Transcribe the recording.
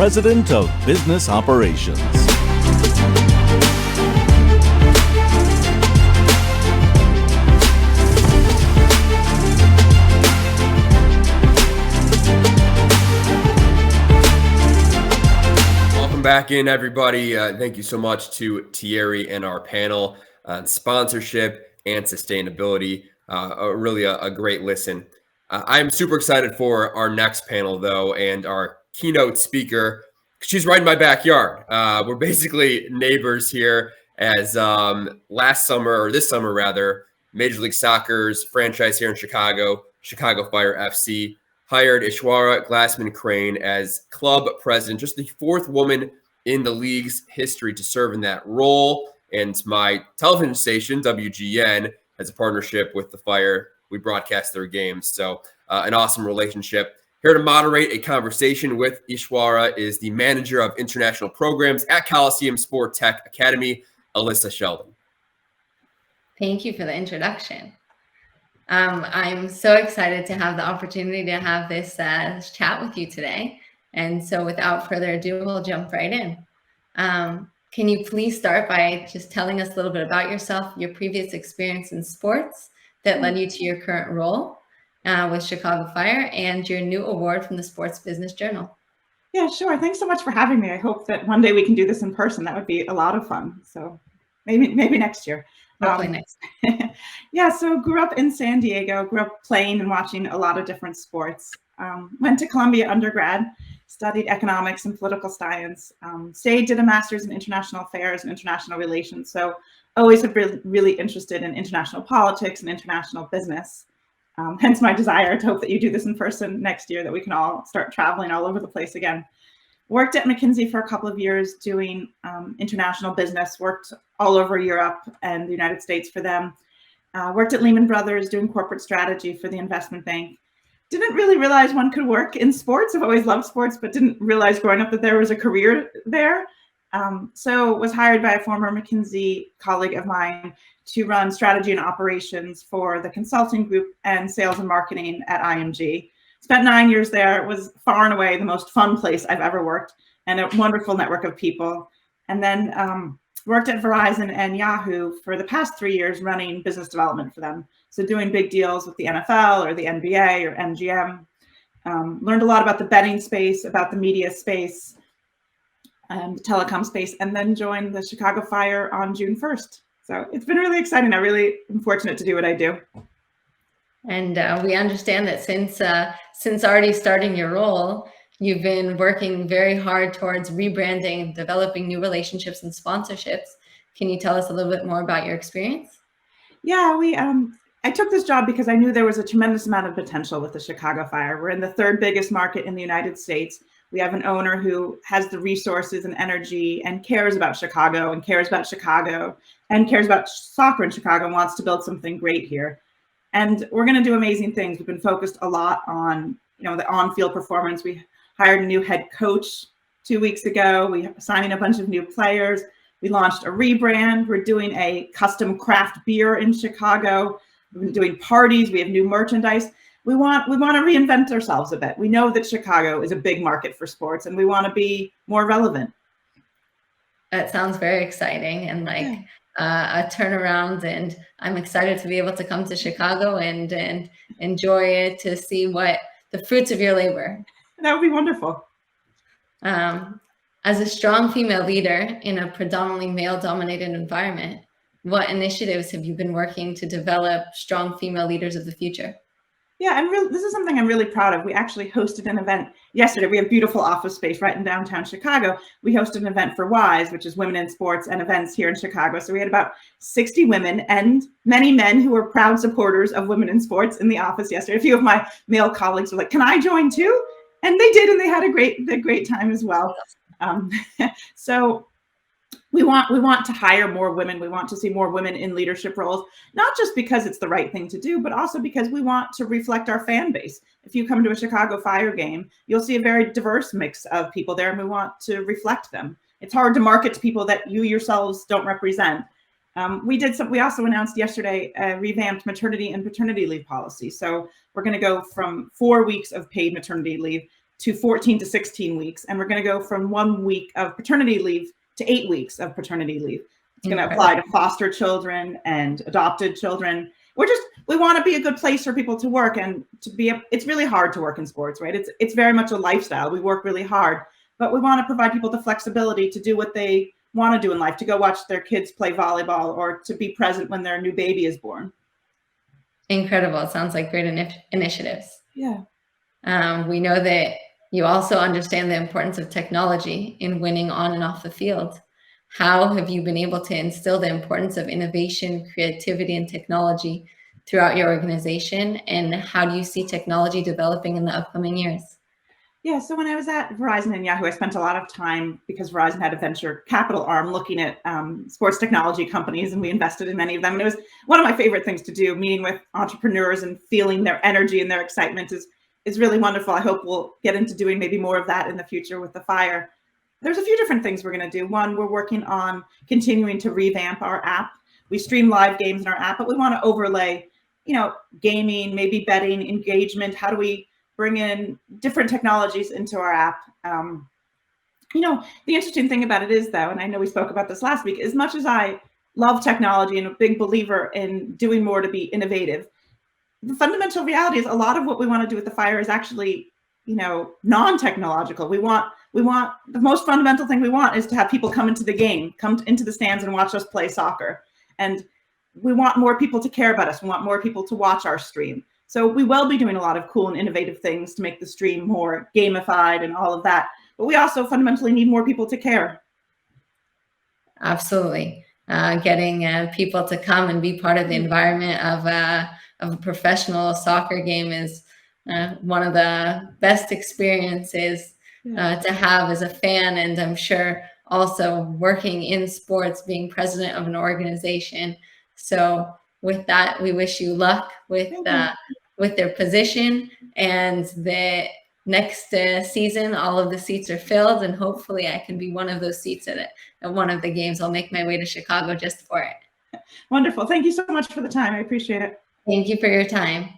President of Business Operations. Back in, everybody. Thank you so much to Thierry and our panel on sponsorship and sustainability. Really a great listen. I'm super excited for our next panel, though, and our keynote speaker. She's right in my backyard. We're basically neighbors here, as last summer, or this summer rather, Major League Soccer's franchise here in Chicago, Chicago Fire FC, hired Ishwara Glassman Chrein as club president, just the fourth woman in the league's history to serve in that role. And my television station, WGN, has a partnership with the Fire. We broadcast their games. So an awesome relationship. Here to moderate a conversation with Ishwara is the manager of international programs at Coliseum Sport Tech Academy, Alyssa Sheldon. Thank you for the introduction. I'm so excited to have the opportunity to have this chat with you today. And so without further ado, we'll jump right in. Can you please start by just telling us a little bit about yourself, your previous experience in sports that led you to your current role with Chicago Fire, and your new award from the Sports Business Journal? Yeah, sure. Thanks so much for having me. I hope that one day we can do this in person. That would be a lot of fun. So maybe next year. Hopefully next. Yeah, so grew up in San Diego, grew up playing and watching a lot of different sports. Went to Columbia undergrad, studied economics and political science, did a master's in international affairs and international relations. So always have been really interested in international politics and international business. Hence my desire to hope that you do this in person next year, that we can all start traveling all over the place again. Worked at McKinsey for a couple of years doing international business, worked all over Europe and the United States for them. Worked at Lehman Brothers doing corporate strategy for the investment bank. Didn't really realize one could work in sports. I've always loved sports, but didn't realize growing up that there was a career there. So was hired by a former McKinsey colleague of mine to run strategy and operations for the consulting group and sales and marketing at IMG. Spent 9 years there. It was far and away the most fun place I've ever worked, and a wonderful network of people. And then worked at Verizon and Yahoo for the past 3 years running business development for them. So doing big deals with the NFL or the NBA or MGM. Learned a lot about the betting space, about the media space, and the telecom space, and then joined the Chicago Fire on June 1st. So it's been really exciting. I really am fortunate to do what I do. And we understand that since already starting your role, you've been working very hard towards rebranding, developing new relationships and sponsorships. Can you tell us a little bit more about your experience? Yeah, I took this job because I knew there was a tremendous amount of potential with the Chicago Fire. We're in the third biggest market in the United States. We have an owner who has the resources and energy and cares about Chicago and cares about soccer in Chicago and wants to build something great here. And we're going to do amazing things. We've been focused a lot on, the on-field performance. We hired a new head coach 2 weeks ago. We're signing a bunch of new players. We launched a rebrand. We're doing a custom craft beer in Chicago. We've been doing parties. We have new merchandise. We want to reinvent ourselves a bit. We know that Chicago is a big market for sports, and we want to be more relevant. That sounds very exciting and a turnaround, and I'm excited to be able to come to Chicago and enjoy it, to see what the fruits of your labor. That would be wonderful. As a strong female leader in a predominantly male-dominated environment, what initiatives have you been working to develop strong female leaders of the future? Yeah, this is something I'm really proud of. We actually hosted an event yesterday. We have beautiful office space right in downtown Chicago. We hosted an event for WISE, which is Women in Sports and Events here in Chicago. So we had about 60 women and many men who were proud supporters of women in sports in the office yesterday. A few of my male colleagues were like, "Can I join too?" And they did, and they had a great time as well. So we want to hire more women. We want to see more women in leadership roles, not just because it's the right thing to do, but also because we want to reflect our fan base. If you come to a Chicago Fire game, you'll see a very diverse mix of people there, and we want to reflect them. It's hard to market to people that you yourselves don't represent. We also announced yesterday a revamped maternity and paternity leave policy. So we're going to go from 4 weeks of paid maternity leave to 14 to 16 weeks. And we're going to go from 1 week of paternity leave to 8 weeks of paternity leave. It's going to apply to foster children and adopted children. We want to be a good place for people to work and it's really hard to work in sports, right? It's very much a lifestyle. We work really hard, but we want to provide people the flexibility to do what they want to do in life, to go watch their kids play volleyball or to be present when their new baby is born. Incredible. It sounds like great initiatives. Yeah. We know that you also understand the importance of technology in winning on and off the field. How have you been able to instill the importance of innovation, creativity, and technology throughout your organization? And how do you see technology developing in the upcoming years? Yeah, so when I was at Verizon and Yahoo, I spent a lot of time, because Verizon had a venture capital arm, looking at sports technology companies, and we invested in many of them. And it was one of my favorite things to do, meeting with entrepreneurs and feeling their energy and their excitement is really wonderful. I hope we'll get into doing maybe more of that in the future with the Fire. There's a few different things we're going to do. One, we're working on continuing to revamp our app. We stream live games in our app, but we want to overlay, gaming, maybe betting, engagement. How do we bring in different technologies into our app? The interesting thing about it is, though, and I know we spoke about this last week, as much as I love technology and a big believer in doing more to be innovative, the fundamental reality is a lot of what we want to do with the Fire is actually, non-technological. We want the most fundamental thing we want is to have people come into the game, into the stands and watch us play soccer. And we want more people to care about us. We want more people to watch our stream. So we will be doing a lot of cool and innovative things to make the stream more gamified and all of that. But we also fundamentally need more people to care. Absolutely. Getting people to come and be part of the environment of a professional soccer game is one of the best experiences to have as a fan. And I'm sure also working in sports, being president of an organization. So with that, we wish you luck with their position, and the next season, all of the seats are filled, and hopefully I can be one of those seats at one of the games. I'll make my way to Chicago just for it. Wonderful. Thank you so much for the time. I appreciate it. Thank you for your time.